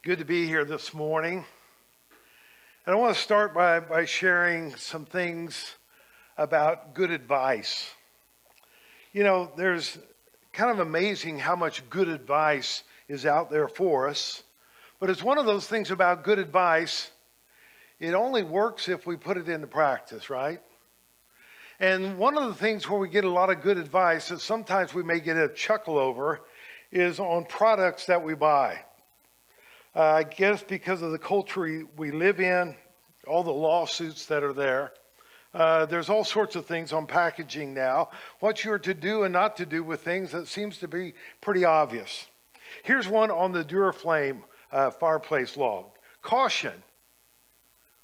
Good to be here this morning. And I want to start by sharing some things about good advice. You know, there's kind of amazing how much good advice is out there for us. But it's one of those things about good advice, it only works if we put it into practice, right? And one of the things where we get a lot of good advice that sometimes we may get a chuckle over is on products that we buy. I guess because of the culture we live in, all the lawsuits that are there, there's all sorts of things on packaging now, what you're to do and not to do with things that seems to be pretty obvious. Here's one on the Duraflame fireplace log. Caution,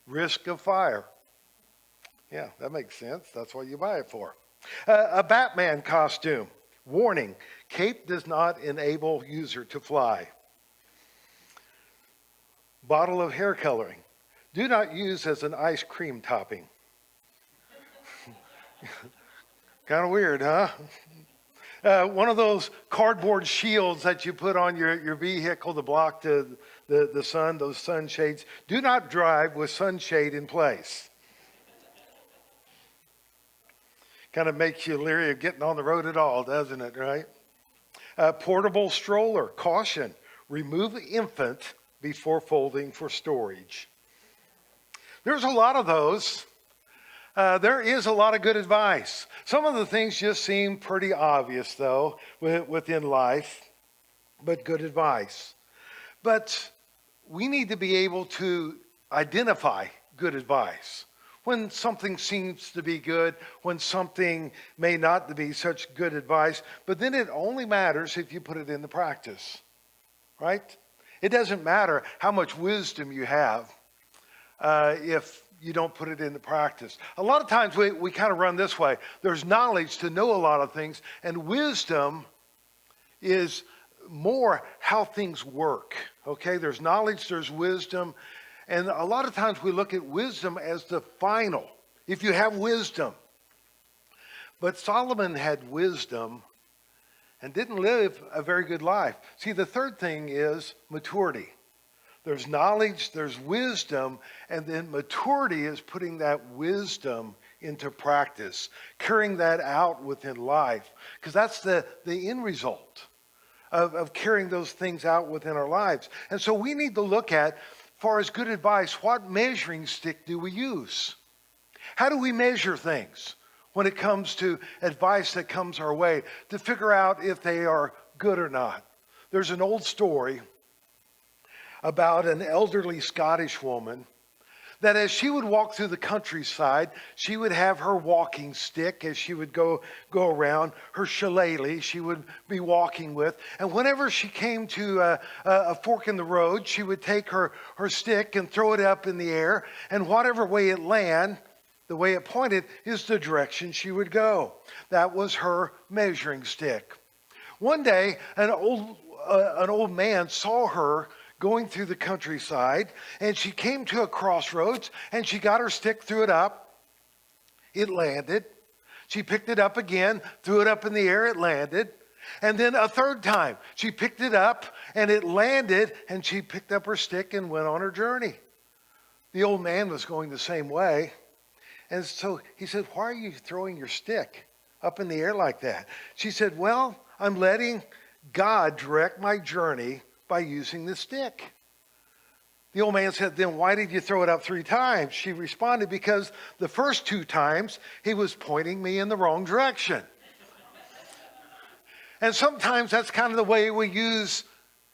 risk of fire. Yeah, that makes sense. That's what you buy it for. A Batman costume. Warning, cape does not enable user to fly. Bottle of hair coloring. Do not use as an ice cream topping. Kind of weird, huh? One of those cardboard shields that you put on your vehicle to block the sun, those sunshades. Do not drive with sunshade in place. Kind of makes you leery of getting on the road at all, doesn't it, right? Portable stroller. Caution, remove infant before folding for storage. There's a lot of those. There is a lot of good advice. Some of the things just seem pretty obvious, though, within life, but good advice. But we need to be able to identify good advice. When something seems to be good, when something may not be such good advice, but then it only matters if you put it into practice, right? It doesn't matter how much wisdom you have if you don't put it into practice. A lot of times we kind of run this way. There's knowledge to know a lot of things, and wisdom is more how things work, okay? There's knowledge, there's wisdom, and a lot of times we look at wisdom as the final, if you have wisdom. But Solomon had wisdom and didn't live a very good life. See, the third thing is maturity. There's knowledge, there's wisdom, and then maturity is putting that wisdom into practice, carrying that out within life, because that's the end result of carrying those things out within our lives. And so we need to look at, as far as good advice, what measuring stick do we use? How do we measure things when it comes to advice that comes our way to figure out if they are good or not? There's an old story about an elderly Scottish woman that as she would walk through the countryside, she would have her walking stick as she would go around, her shillelagh she would be walking with. And whenever she came to a fork in the road, she would take her stick and throw it up in the air. And whatever way it landed, the way it pointed is the direction she would go. That was her measuring stick. One day, an old man saw her going through the countryside, and she came to a crossroads, and she got her stick, threw it up. It landed. She picked it up again, threw it up in the air, it landed. And then a third time, she picked it up, and it landed, and she picked up her stick and went on her journey. The old man was going the same way. And so he said, "Why are you throwing your stick up in the air like that?" She said, "Well, I'm letting God direct my journey by using the stick." The old man said, "Then why did you throw it up 3 times?" She responded, "Because the first 2 times he was pointing me in the wrong direction." And sometimes that's kind of the way we use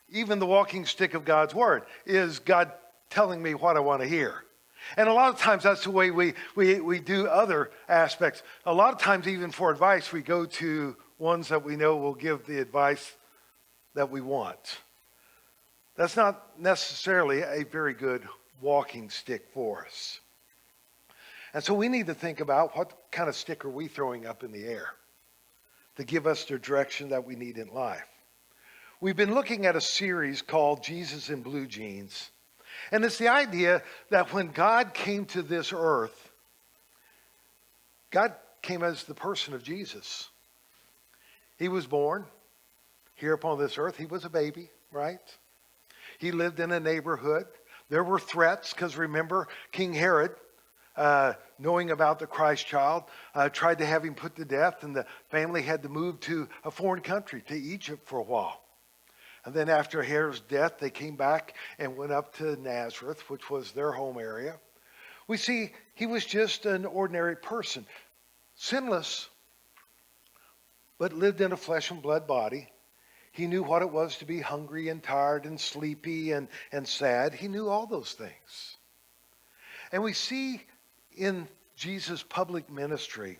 even the walking stick of God's word, is God telling me what I want to hear. And a lot of times that's the way we do other aspects. A lot of times even for advice, we go to ones that we know will give the advice that we want. That's not necessarily a very good walking stick for us. And so we need to think about what kind of stick are we throwing up in the air to give us the direction that we need in life. We've been looking at a series called Jesus in Blue Jeans. And it's the idea that when God came to this earth, God came as the person of Jesus. He was born here upon this earth. He was a baby, right? He lived in a neighborhood. There were threats because remember, King Herod, knowing about the Christ child, tried to have him put to death, and the family had to move to a foreign country, to Egypt for a while. And then after Herod's death, they came back and went up to Nazareth, which was their home area. We see he was just an ordinary person, sinless, but lived in a flesh and blood body. He knew what it was to be hungry and tired and sleepy and sad. He knew all those things. And we see in Jesus' public ministry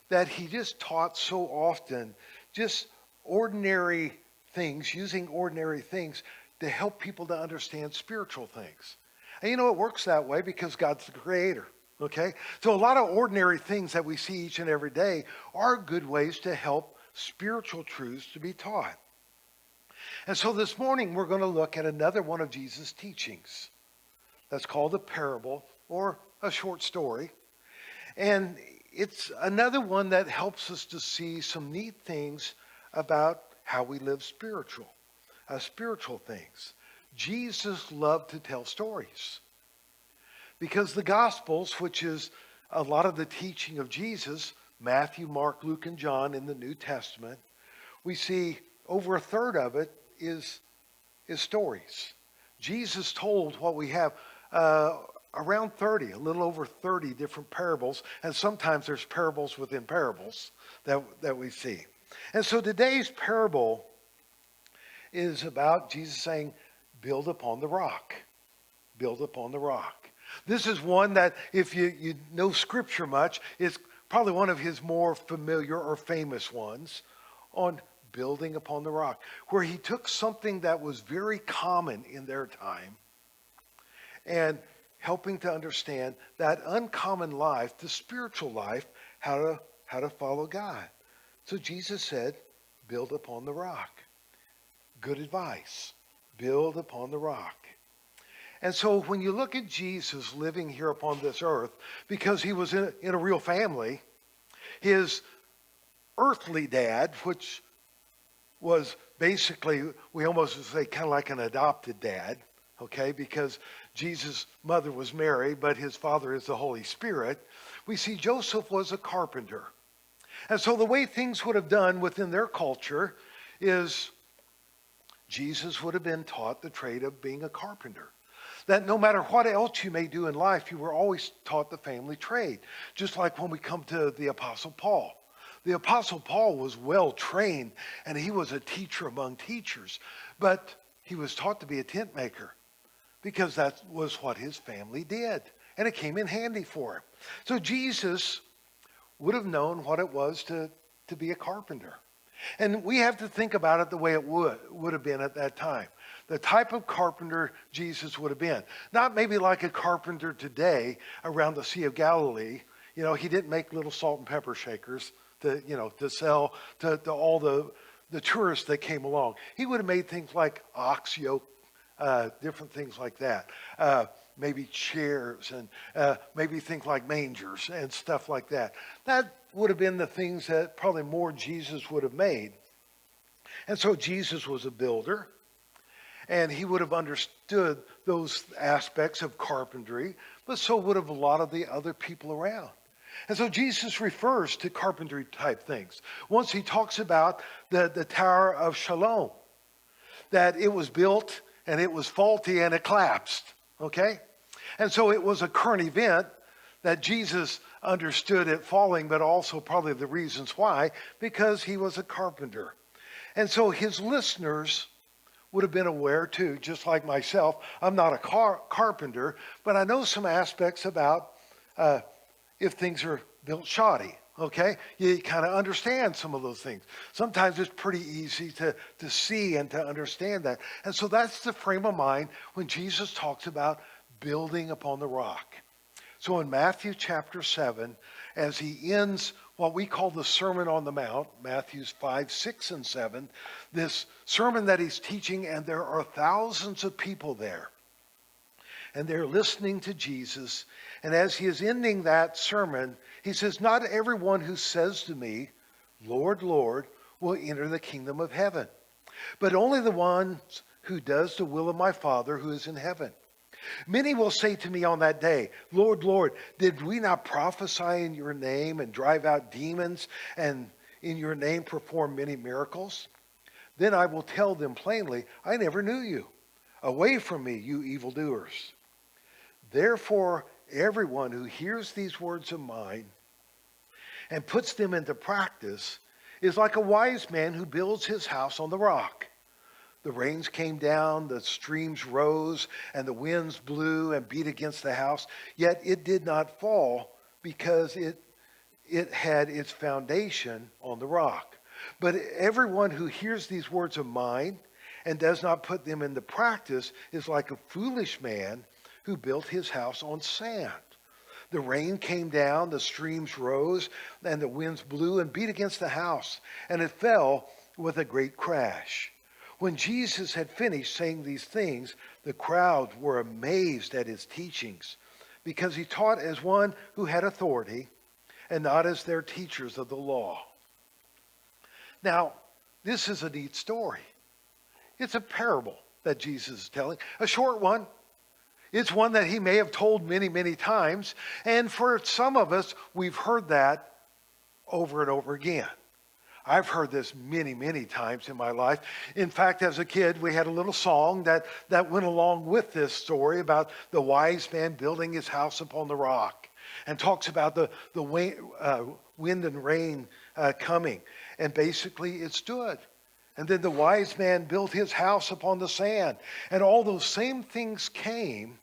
that he just taught so often just ordinary things, using ordinary things to help people to understand spiritual things. And you know, it works that way because God's the creator. Okay? So a lot of ordinary things that we see each and every day are good ways to help spiritual truths to be taught. And so this morning we're going to look at another one of Jesus' teachings. That's called a parable or a short story. And it's another one that helps us to see some neat things about how we live spiritual things. Jesus loved to tell stories. Because the Gospels, which is a lot of the teaching of Jesus, Matthew, Mark, Luke, and John in the New Testament, we see over a third of it is stories. Jesus told what we have around 30, a little over 30 different parables, and sometimes there's parables within parables that we see. And so today's parable is about Jesus saying, build upon the rock. Build upon the rock. This is one that, if you know Scripture much, is probably one of his more familiar or famous ones on building upon the rock, where he took something that was very common in their time and helping to understand that uncommon life, the spiritual life, how to follow God. So Jesus said, build upon the rock. Good advice. Build upon the rock. And so when you look at Jesus living here upon this earth, because he was in a real family, his earthly dad, which was basically, we almost say kind of like an adopted dad, okay, because Jesus' mother was Mary, but his father is the Holy Spirit. We see Joseph was a carpenter. And so the way things would have done within their culture is Jesus would have been taught the trade of being a carpenter. That no matter what else you may do in life, you were always taught the family trade. Just like when we come to the Apostle Paul. The Apostle Paul was well trained and he was a teacher among teachers. But he was taught to be a tent maker because that was what his family did. And it came in handy for him. So Jesus would have known what it was to be a carpenter. And we have to think about it the way it would have been at that time. The type of carpenter Jesus would have been. Not maybe like a carpenter today around the Sea of Galilee. You know, he didn't make little salt and pepper shakers to sell to all the tourists that came along. He would have made things like ox yoke, different things like that. Maybe chairs and maybe things like mangers and stuff like that. That would have been the things that probably more Jesus would have made. And so Jesus was a builder. And he would have understood those aspects of carpentry, but so would have a lot of the other people around. And so Jesus refers to carpentry type things. Once he talks about the Tower of Shalom, that it was built and it was faulty and it collapsed. Okay? And so it was a current event that Jesus understood it falling, but also probably the reasons why, because he was a carpenter. And so his listeners would have been aware too, just like myself. I'm not a carpenter, but I know some aspects about if things are built shoddy, okay? You kind of understand some of those things. Sometimes it's pretty easy to see and to understand that. And so that's the frame of mind when Jesus talks about building upon the rock. So in Matthew chapter 7, as he ends what we call the Sermon on the Mount, Matthews 5, 6, and 7, this sermon that he's teaching, and there are thousands of people there. And they're listening to Jesus. And as he is ending that sermon, he says, not everyone who says to me, Lord, Lord, will enter the kingdom of heaven, but only the ones who does the will of my Father who is in heaven. Many will say to me on that day, Lord, Lord, did we not prophesy in your name and drive out demons and in your name perform many miracles? Then I will tell them plainly, I never knew you. Away from me, you evildoers. Therefore, everyone who hears these words of mine and puts them into practice is like a wise man who builds his house on the rock. The rains came down, the streams rose, and the winds blew and beat against the house. Yet it did not fall because it had its foundation on the rock. But everyone who hears these words of mine and does not put them into practice is like a foolish man who built his house on sand. The rain came down, the streams rose, and the winds blew and beat against the house, and it fell with a great crash. When Jesus had finished saying these things, the crowd were amazed at his teachings, because he taught as one who had authority and not as their teachers of the law. Now, this is a neat story. It's a parable that Jesus is telling, a short one. It's one that he may have told many, many times. And for some of us, we've heard that over and over again. I've heard this many, many times in my life. In fact, as a kid, we had a little song that went along with this story about the wise man building his house upon the rock, and talks about the wind and rain coming. And basically, it stood. And then the wise man built his house upon the sand. And all those same things came,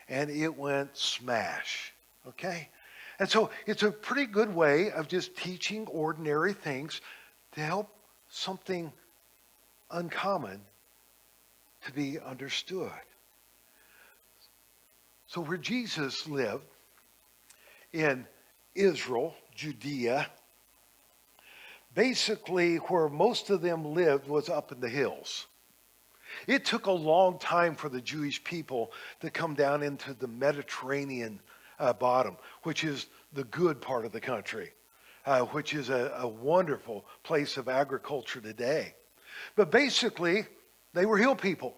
and it went smash. Okay? And so it's a pretty good way of just teaching ordinary things to help something uncommon to be understood. So where Jesus lived, in Israel, Judea, basically where most of them lived was up in the hills. It took a long time for the Jewish people to come down into the Mediterranean bottom, which is the good part of the country, which is a wonderful place of agriculture today. But basically, they were hill people,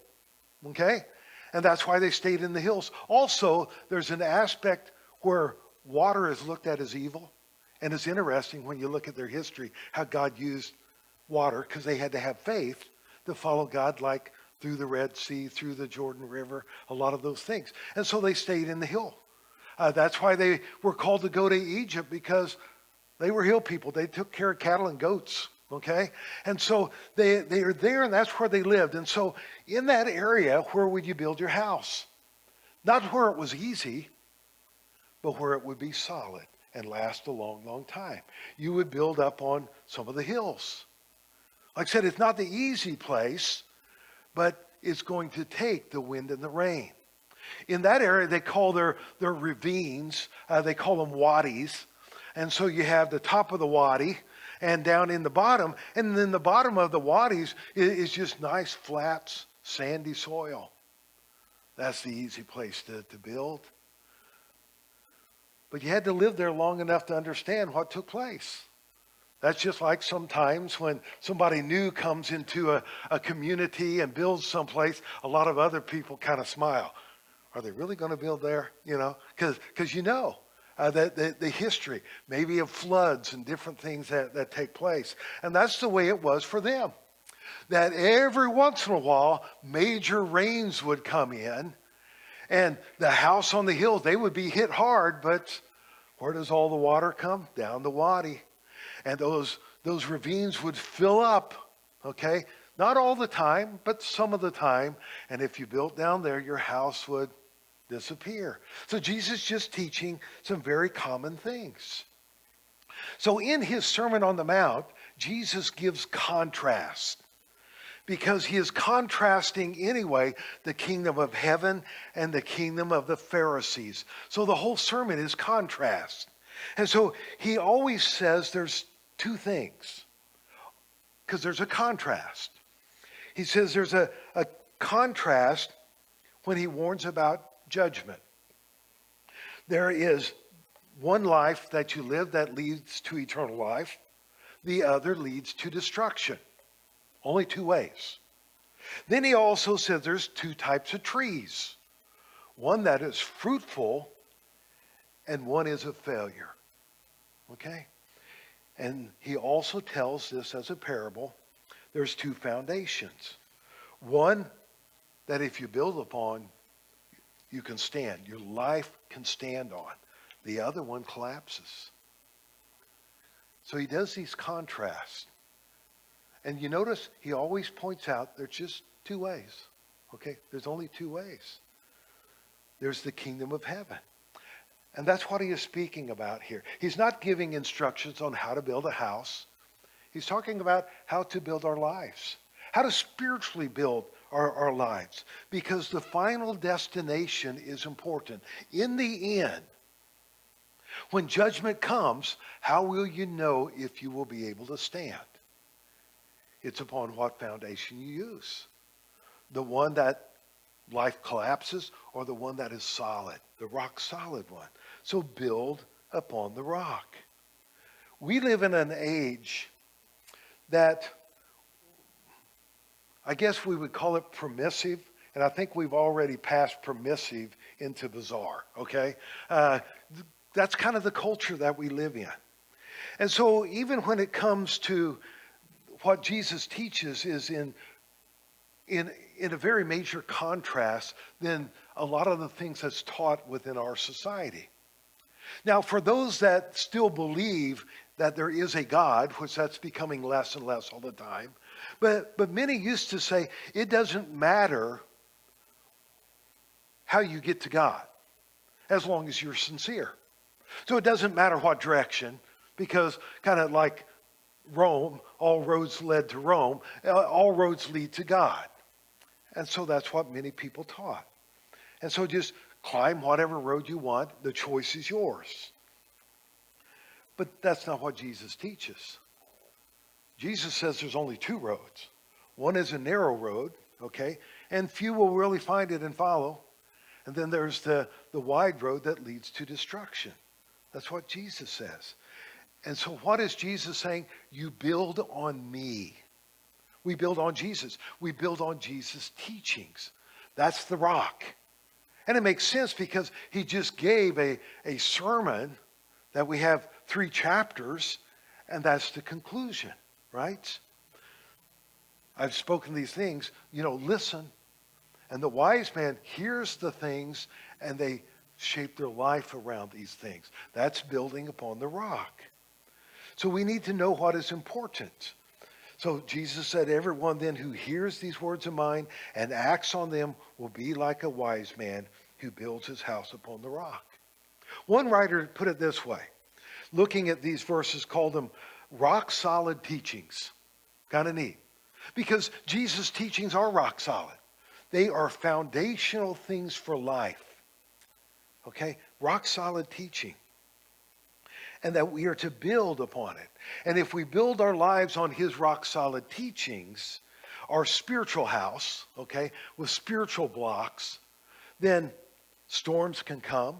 okay? And that's why they stayed in the hills. Also, there's an aspect where water is looked at as evil. And it's interesting when you look at their history, how God used water, because they had to have faith to follow God, like through the Red Sea, through the Jordan River, a lot of those things. And so they stayed in the hill. That's why they were called to go to Egypt, because they were hill people. They took care of cattle and goats, okay? And so they are there, and that's where they lived. And so in that area, where would you build your house? Not where it was easy, but where it would be solid and last a long, long time. You would build up on some of the hills. Like I said, it's not the easy place, but it's going to take the wind and the rain. In that area, they call their ravines, they call them wadis. And so you have the top of the wadi and down in the bottom. And then the bottom of the wadis is just nice, flat, sandy soil. That's the easy place to build. But you had to live there long enough to understand what took place. That's just like sometimes when somebody new comes into a community and builds someplace, a lot of other people kind of smile. Are they really going to build there? You know, because you know the history, maybe of floods and different things that take place. And that's the way it was for them. That every once in a while, major rains would come in, and the house on the hills, they would be hit hard, but where does all the water come? Down the wadi. And those ravines would fill up, okay? Not all the time, but some of the time. And if you built down there, your house would disappear. So Jesus is just teaching some very common things. So in his Sermon on the Mount, Jesus gives contrast, because he is contrasting anyway the kingdom of heaven and the kingdom of the Pharisees. So the whole sermon is contrast. And so he always says there's two things, because there's a contrast. He says there's a contrast when he warns about judgment. There is one life that you live that leads to eternal life. The other leads to destruction. Only two ways. Then he also said there's two types of trees. One that is fruitful and one is a failure. Okay? And he also tells this as a parable. There's two foundations. One that if you build upon, you can stand. Your life can stand on. The other one collapses. So he does these contrasts. And you notice he always points out there's just two ways. Okay? There's only two ways. There's the kingdom of heaven. And that's what he is speaking about here. He's not giving instructions on how to build a house. He's talking about how to build our lives, how to spiritually build our lives, because the final destination is important. In the end, when judgment comes, how will you know if you will be able to stand? It's upon what foundation you use. The one that life collapses or the one that is solid, the rock solid one. So build upon the rock. We live in an age that I guess we would call it permissive, and I think we've already passed permissive into bizarre, okay? That's kind of the culture that we live in. And so even when it comes to what Jesus teaches is in a very major contrast than a lot of the things that's taught within our society. Now, for those that still believe that there is a God, which that's becoming less and less all the time, but many used to say it doesn't matter how you get to God, as long as you're sincere. So it doesn't matter what direction, because kind of like Rome, all roads led to Rome, all roads lead to God. And so that's what many people taught. And so just climb whatever road you want. The choice is yours. But that's not what Jesus teaches. Jesus says there's only two roads. One is a narrow road, okay? And few will really find it and follow. And then there's the wide road that leads to destruction. That's what Jesus says. And so what is Jesus saying? You build on me. We build on Jesus. We build on Jesus' teachings. That's the rock. And it makes sense because he just gave a sermon that we have 3 chapters, and that's the conclusion, right? I've spoken these things, listen. And the wise man hears the things, and they shape their life around these things. That's building upon the rock. So we need to know what is important. So Jesus said, everyone then who hears these words of mine and acts on them will be like a wise man who builds his house upon the rock. One writer put it this way, looking at these verses, called them rock solid teachings. Kind of neat. Because Jesus' teachings are rock solid. They are foundational things for life. Okay? Rock solid teaching. And that we are to build upon it. And if we build our lives on his rock solid teachings, our spiritual house, okay, with spiritual blocks, then storms can come.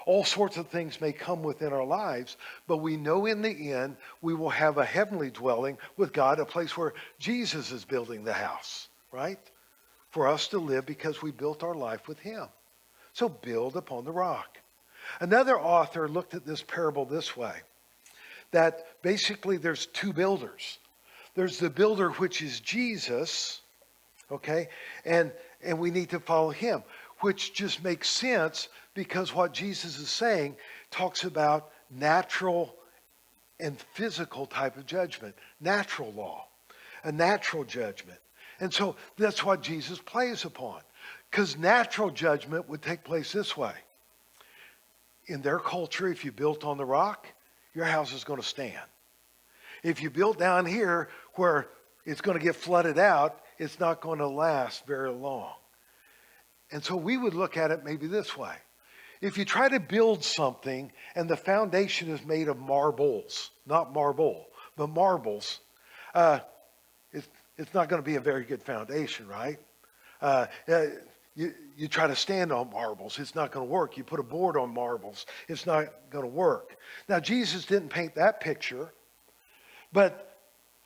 All sorts of things may come within our lives, but we know in the end we will have a heavenly dwelling with God, a place where Jesus is building the house, right? For us to live because we built our life with him. So build upon the rock. Another author looked at this parable this way, that basically there's 2 builders. There's the builder, which is Jesus, okay, and we need to follow him, which just makes sense because what Jesus is saying talks about natural and physical type of judgment, natural law, a natural judgment. And so that's what Jesus plays upon, because natural judgment would take place this way. In their culture, if you built on the rock, your house is going to stand. If you built down here where it's going to get flooded out, it's not going to last very long. And so we would look at it maybe this way. If you try to build something and the foundation is made of marbles, not marble, but marbles, it's not going to be a very good foundation, right? You try to stand on marbles, it's not going to work. You put a board on marbles, it's not going to work. Now, Jesus didn't paint that picture, but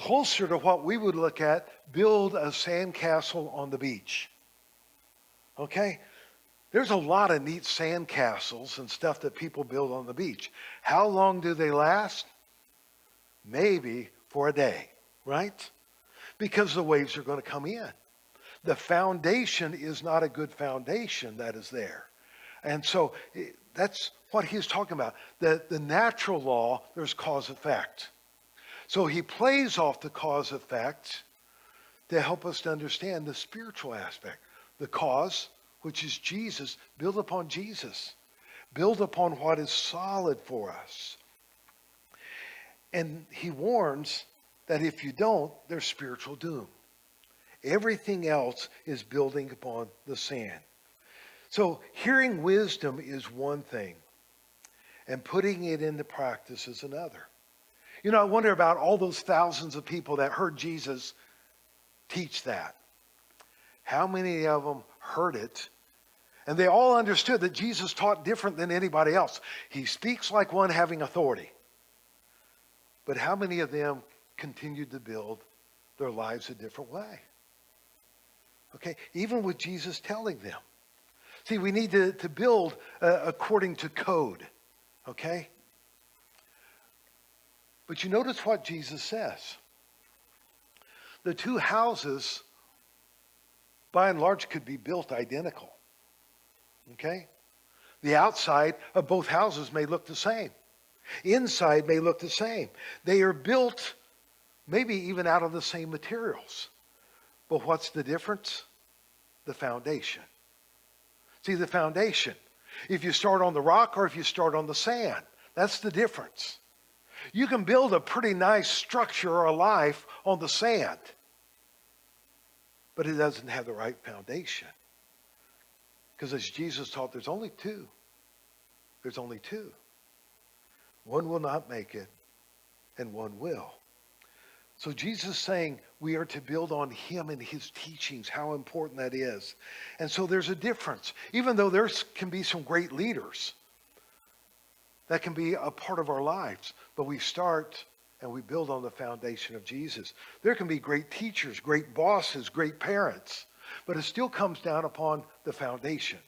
closer to what we would look at, build a sandcastle on the beach. Okay? There's a lot of neat sandcastles and stuff that people build on the beach. How long do they last? Maybe for a day, right? Because the waves are going to come in. The foundation is not a good foundation that is there. And so that's what he's talking about. The natural law, there's cause effect. So he plays off the cause effect to help us to understand the spiritual aspect. The cause, which is Jesus, build upon Jesus. Build upon what is solid for us. And he warns that if you don't, there's spiritual doom. Everything else is building upon the sand. So hearing wisdom is one thing, and putting it into practice is another. You know, I wonder about all those thousands of people that heard Jesus teach that. How many of them heard it? And they all understood that Jesus taught different than anybody else. He speaks like one having authority. But how many of them continued to build their lives a different way? Okay, even with Jesus telling them. See, we need to build according to code. Okay? But you notice what Jesus says. The two houses, by and large, could be built identical. Okay? The outside of both houses may look the same. Inside may look the same. They are built maybe even out of the same materials. But what's the difference? The foundation. See, the foundation. If you start on the rock or if you start on the sand, that's the difference. You can build a pretty nice structure or a life on the sand, but it doesn't have the right foundation. Because as Jesus taught, there's only two. There's only two. One will not make it, and one will. So Jesus is saying we are to build on him and his teachings, how important that is. And so there's a difference. Even though there can be some great leaders that can be a part of our lives, but we start and we build on the foundation of Jesus. There can be great teachers, great bosses, great parents, but it still comes down upon the foundation.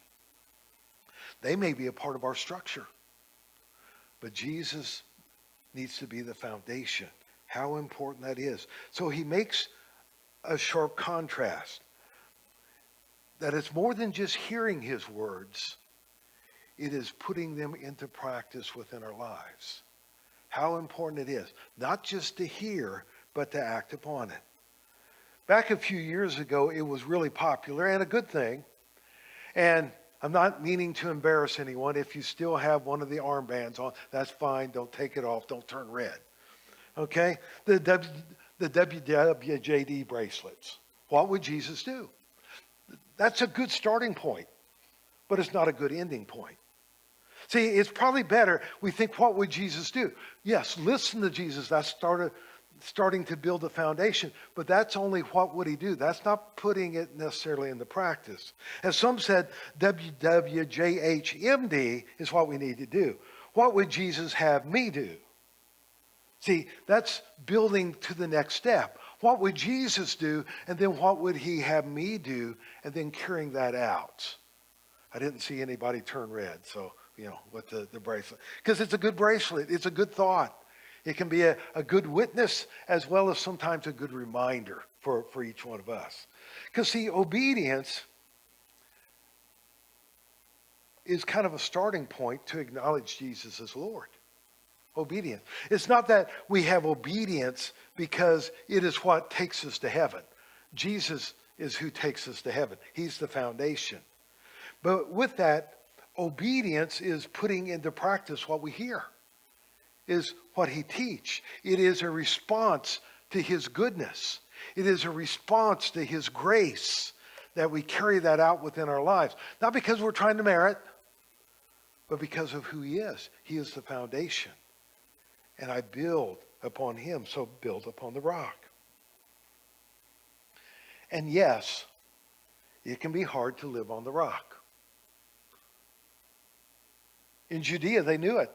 They may be a part of our structure, but Jesus needs to be the foundation. How important that is. So he makes a sharp contrast. That it's more than just hearing his words. It is putting them into practice within our lives. How important it is. Not just to hear, but to act upon it. Back a few years ago, it was really popular and a good thing. And I'm not meaning to embarrass anyone. If you still have one of the armbands on, that's fine. Don't take it off. Don't turn red. Okay? The WWJD bracelets. What would Jesus do? That's a good starting point, but it's not a good ending point. See, it's probably better we think, what would Jesus do? Yes, listen to Jesus. That's starting to build a foundation, but that's only what would he do. That's not putting it necessarily into practice. As some said, WWJHMD is what we need to do. What would Jesus have me do? See, that's building to the next step. What would Jesus do? And then what would he have me do? And then carrying that out. I didn't see anybody turn red, so, with the bracelet. Because it's a good bracelet. It's a good thought. It can be a good witness as well as sometimes a good reminder for each one of us. Because, see, obedience is kind of a starting point to acknowledge Jesus as Lord. Obedience. It's not that we have obedience because it is what takes us to heaven. Jesus is who takes us to heaven. He's the foundation. But with that, obedience is putting into practice what we hear, is what he teach. It is a response to his goodness. It is a response to his grace that we carry that out within our lives. Not because we're trying to merit, but because of who he is. He is the foundation. And I build upon him, so build upon the rock. And yes, it can be hard to live on the rock. In Judea, they knew it.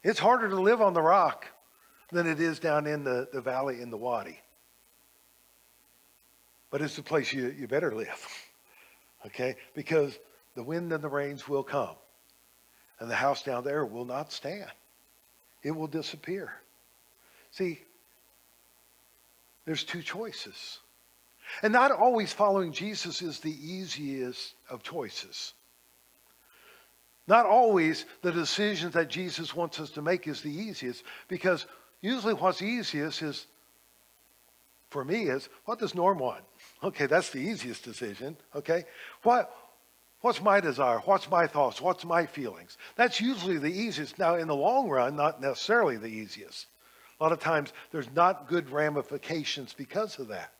It's harder to live on the rock than it is down in the valley in the Wadi. But it's the place you better live, okay? Because the wind and the rains will come, and the house down there will not stand. It will disappear. See, there's two choices. And not always following Jesus is the easiest of choices. Not always the decisions that Jesus wants us to make is the easiest, because usually what's easiest is, for me, is what does Norm want? Okay, that's the easiest decision, okay? What's my desire? What's my thoughts? What's my feelings? That's usually the easiest. Now, in the long run, not necessarily the easiest. A lot of times, there's not good ramifications because of that.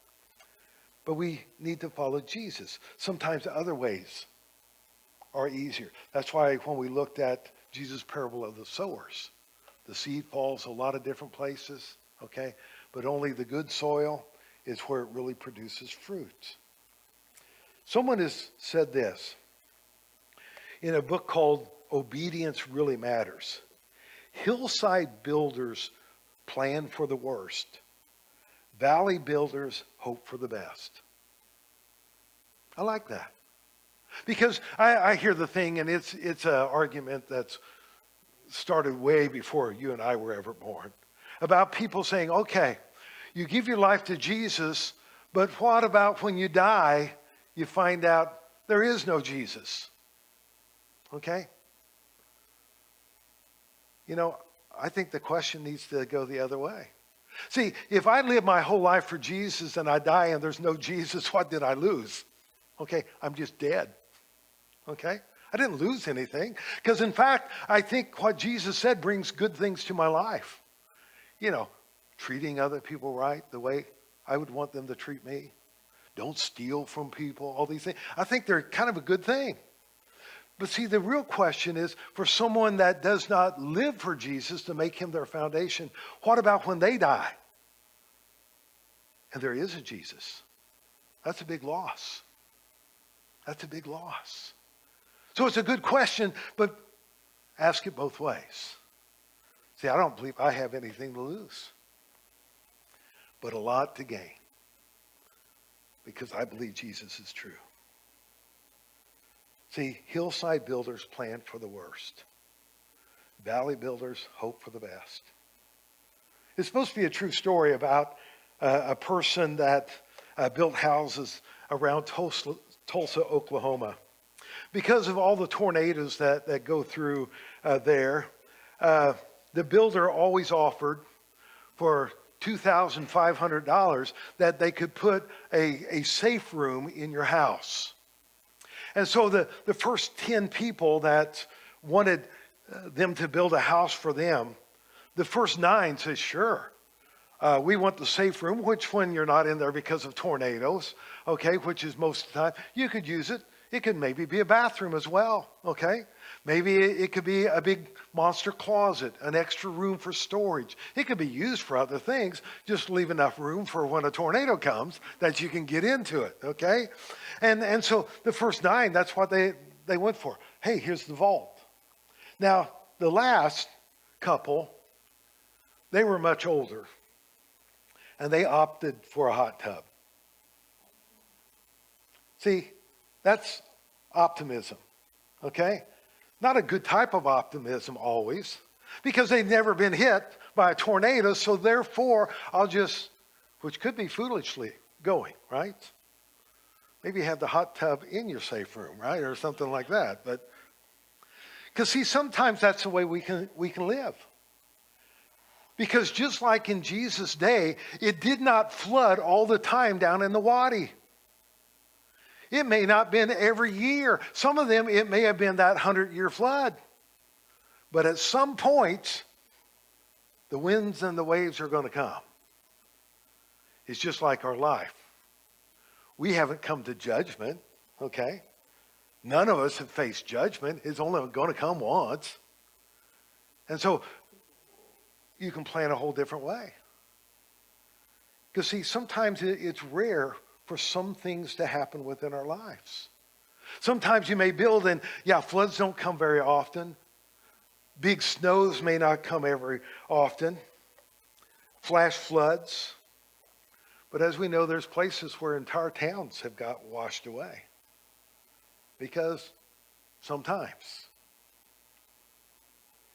But we need to follow Jesus. Sometimes other ways are easier. That's why when we looked at Jesus' parable of the sowers, the seed falls a lot of different places, okay? But only the good soil is where it really produces fruit. Someone has said this in a book called Obedience Really Matters. Hillside builders plan for the worst. Valley builders hope for the best. I like that. Because I hear the thing, and it's an argument that's started way before you and I were ever born, about people saying, okay, you give your life to Jesus, but what about when you die, you find out there is no Jesus? Okay? You know, I think the question needs to go the other way. See, if I live my whole life for Jesus and I die and there's no Jesus, what did I lose? Okay, I'm just dead. Okay? I didn't lose anything. Because in fact, I think what Jesus said brings good things to my life. You know, treating other people right the way I would want them to treat me. Don't steal from people, all these things. I think they're kind of a good thing. But see, the real question is, for someone that does not live for Jesus to make him their foundation, what about when they die? And there is a Jesus. That's a big loss. That's a big loss. So it's a good question, but ask it both ways. See, I don't believe I have anything to lose, but a lot to gain, because I believe Jesus is true. See, hillside builders plan for the worst. Valley builders hope for the best. It's supposed to be a true story about a person that built houses around Tulsa, Oklahoma. Because of all the tornadoes that go through there, the builder always offered for $2,500 that they could put a safe room in your house. And so the first 10 people that wanted them to build a house for them, the first 9 said, sure, we want the safe room, which when you're not in there because of tornadoes, okay, which is most of the time, you could use it. It could maybe be a bathroom as well, okay? Maybe it could be a big monster closet, an extra room for storage. It could be used for other things. Just leave enough room for when a tornado comes that you can get into it, okay? And so the first 9, that's what they went for. Hey, here's the vault. Now, the last couple, they were much older, and they opted for a hot tub. See, that's optimism, okay? Not a good type of optimism always, because they've never been hit by a tornado, so therefore I'll just, which could be foolishly going, right? Maybe have the hot tub in your safe room, right? Or something like that. But because see, sometimes that's the way we can live. Because just like in Jesus' day, it did not flood all the time down in the Wadi. It may not have been every year. Some of them, it may have been that 100-year flood. But at some point, the winds and the waves are going to come. It's just like our life. We haven't come to judgment, okay? None of us have faced judgment. It's only going to come once. And so you can plan a whole different way. Because see, sometimes it's rare for some things to happen within our lives. Sometimes you may build and, floods don't come very often. Big snows may not come very often. flash floods. But as we know, there's places where entire towns have got washed away. Because sometimes.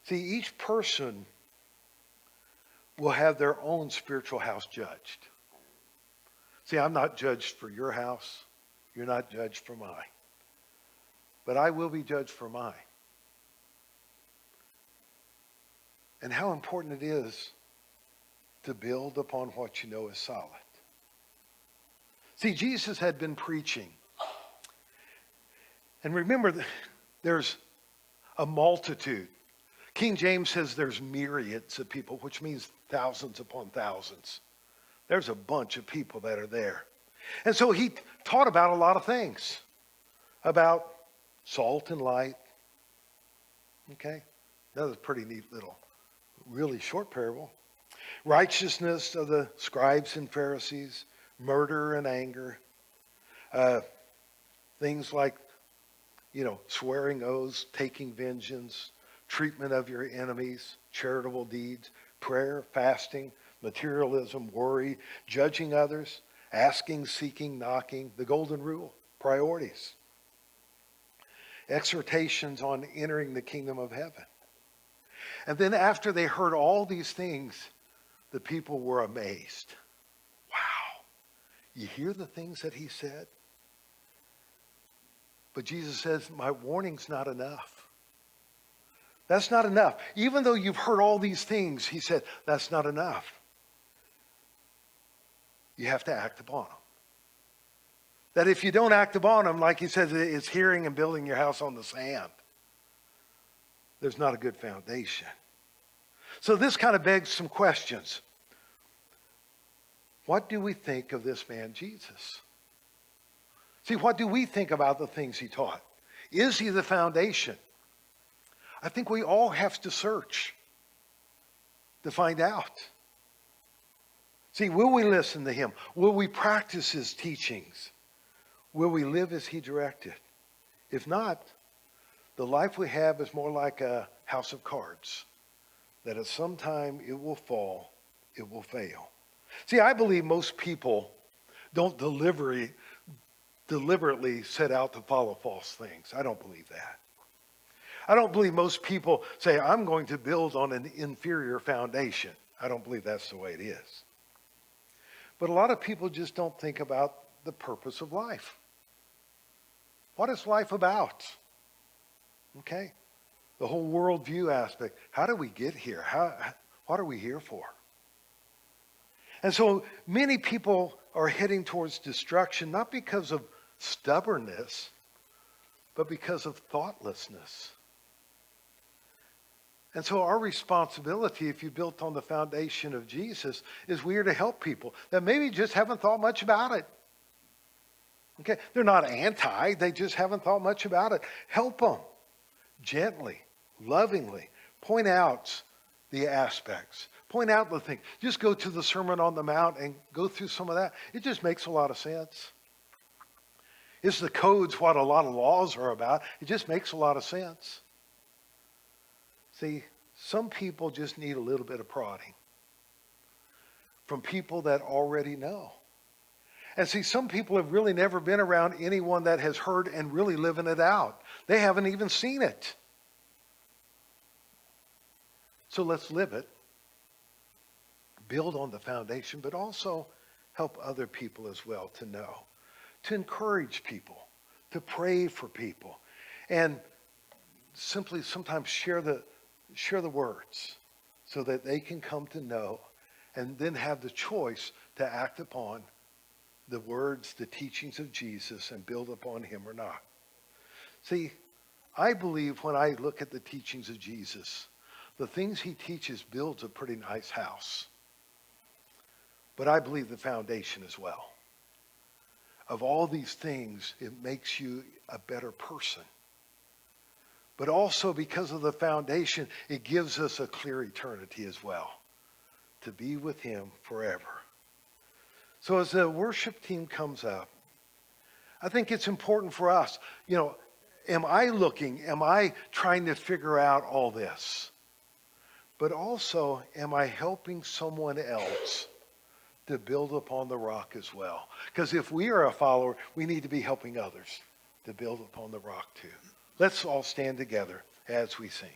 See, each person will have their own spiritual house judged. See, I'm not judged for your house. You're not judged for mine. But I will be judged for mine. And how important it is to build upon what you know is solid. See, Jesus had been preaching. And remember, there's a multitude. King James says there's myriads of people, which means thousands upon thousands. There's a bunch of people that are there. And so he taught about a lot of things. About salt and light. Okay? That was a pretty neat little, really short parable. Righteousness of the scribes and Pharisees. Murder and anger. Things like, swearing oaths, taking vengeance, treatment of your enemies, charitable deeds, prayer, fasting, materialism, worry, judging others, asking, seeking, knocking, the golden rule, priorities. Exhortations on entering the kingdom of heaven. And then after they heard all these things, the people were amazed. Wow. You hear the things that he said? But Jesus says, my warning's not enough. That's not enough. Even though you've heard all these things, he said, that's not enough. You have to act upon them. That if you don't act upon them, like he says, it's hearing and building your house on the sand. There's not a good foundation. So this kind of begs some questions. What do we think of this man, Jesus? See, what do we think about the things he taught? Is he the foundation? I think we all have to search to find out. See, will we listen to him? Will we practice his teachings? Will we live as he directed? If not, the life we have is more like a house of cards, that at some time it will fall, it will fail. See, I believe most people don't deliberately set out to follow false things. I don't believe that. I don't believe most people say, I'm going to build on an inferior foundation. I don't believe that's the way it is. But a lot of people just don't think about the purpose of life. What is life about? Okay? The whole worldview aspect. How do we get here? What are we here for? And so many people are heading towards destruction, not because of stubbornness, but because of thoughtlessness. And so our responsibility, if you built on the foundation of Jesus, is we are to help people that maybe just haven't thought much about it. Okay, they're not anti, they just haven't thought much about it. Help them gently, lovingly. Point out the aspects. Point out the thing. Just go to the Sermon on the Mount and go through some of that. It just makes a lot of sense. It's the codes what a lot of laws are about. It just makes a lot of sense. See, some people just need a little bit of prodding from people that already know. And see, some people have really never been around anyone that has heard and really living it out. They haven't even seen it. So let's live it, build on the foundation, but also help other people as well to know, to encourage people, to pray for people, and simply sometimes share the words so that they can come to know and then have the choice to act upon the words, the teachings of Jesus and build upon him or not. See, I believe when I look at the teachings of Jesus, the things he teaches builds a pretty nice house. But I believe the foundation as well. Of all these things, it makes you a better person. But also because of the foundation, it gives us a clear eternity as well. To be with him forever. So as the worship team comes up, I think it's important for us, am I trying to figure out all this? but also, am I helping someone else to build upon the rock as well? Because if we are a follower, we need to be helping others to build upon the rock too. Let's all stand together as we sing.